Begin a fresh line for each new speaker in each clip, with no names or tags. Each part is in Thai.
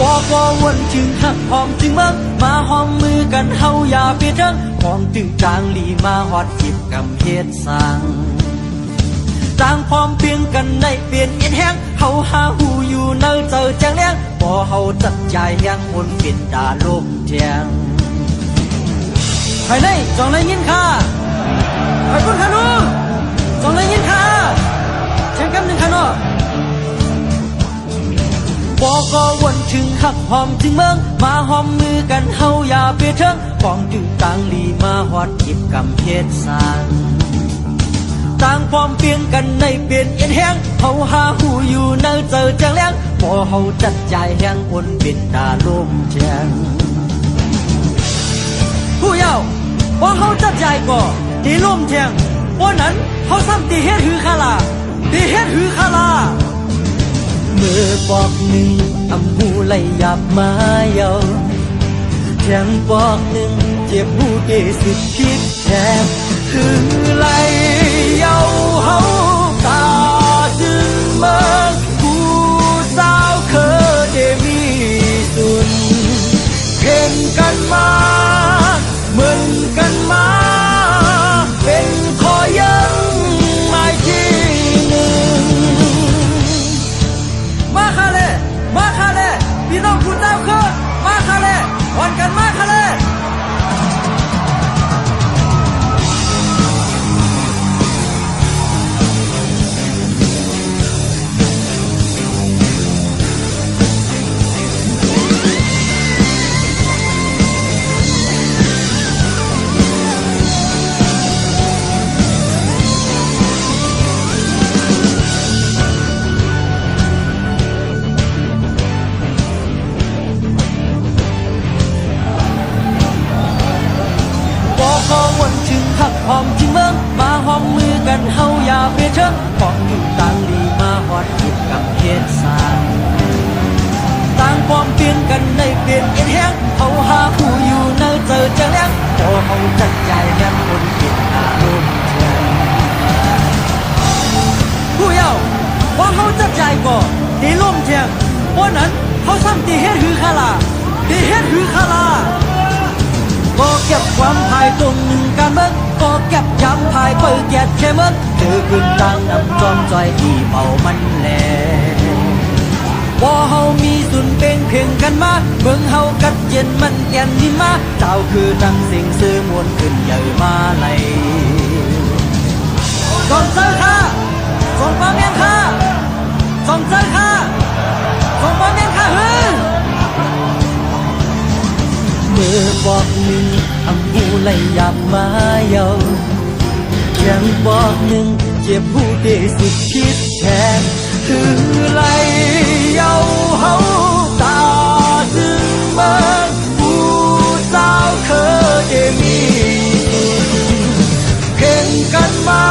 ก็วนถึงหักหอมถึงเมืองมาหอมมือกันเฮาอย่าเปลี่ยนเรื่องหอมถึงจางหลีมาฮอดจิบกำเฮ็ดสร้างต่างพร้อมเพียงกันในเปลี่ยนเอ็นแห้งเฮาหาหูอยู่เนอเจอแจงเลี้ยงบ่เฮาจัดใจแห้งคนปิดตาลมแทงภายในจองเลยยินค่ะไอ้คุณคานูจองเลยยินค่ะเช่นกันหนึ่งค่ะเนาะก็วนถึงหักหอมถึงเมืองมาหอมมือกันเฮาอย่าเปลี่ยนเทิงกองถึงต่างลีมาฮอดจิบกำเฮ็ดสร้างต่างพร้อมเปลี่ยนกันในเปลี่ยนเอ็นแห้งเฮาหาหูอยู่เนอเจอแจงเลี้ยงบ่เฮาจัดใจแห้งคนเป็นตาลมแจงผู้เยาว์บ่เฮาจัดใจก็ตีลมแจงบ่นั้นเฮาซ้ำตีเฮ็ดหือคาลาตีเฮ็ดหือคาลาเมื่อปอกหนึ่งอำหูไหลหยับมาเยาแทงปอกหนึ่งเจ็บหูเดสิคิดแทบคือไหลเยาเฮาตาจึงเมืองผู้สาวเคยได้มีสุนเพ่งกันมาเหมือนกันมาเป็นขอยังไม่ที่หนึ่งมาคาเลพี่น้องคุณเจ้าคือมาคาเลวันกันมาคาเลก็วนถึงหักหอมถึงเมืองมาหอมมือกันเฮาอย่าเปลี่ยนเชิงของอยู่ต่างลีมาฮอดจิบกับเฮ็ดสร้างต่างพร้อมเปลี่ยนกันในเปลี่ยนเอ็นแห้งเฮาหาผู้อยู่เนอเจอแจงเลี้ยงบ่เฮาจัดใจแห้งคนปิดอารมณ์แทงผู้เยาว์บ่เฮาจัดใจก็ตีลมแทงบ่นั้นเฮาซ้ำตีเฮ็ดหือคาลาตีเฮ็ดหือคาลาก็เก็บความภายตรงหนึ่งการเมืองก็เก็บย้ำภายเปิดแก่แค่เมืองเจอขึ้นต่างนำจอมจอยที่เป่ามันแหลบ่เฮามีสุนเป็นเพ่งกันมาเบิ่งเฮากัดเย็นมันแก่นดินมาเจ้าคือตั้งสิ่งซื้อมวลขึ้นใหญ่มาไหลจอมเจอค่ะจอมป้าเมียนค่ะจอมเจอค่ะจอมป้าเมียนค่ะเมื่อบอกหนึ่งอำหูไหลหยับมาเยาแค่บอกหนึ่งเจ็บหูเดสิคิดแทนคือไหลเยาเฮาตาจึงเมืองผู้สาวเคยได้มีเพ่งกันมา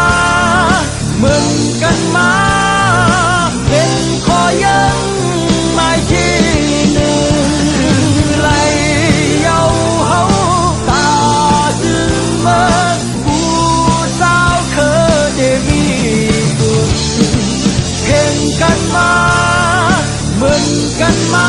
เหมือนกันมาเป็นขอยังไม่ที่หนึ่งไหลกันมาเหมือนกันมา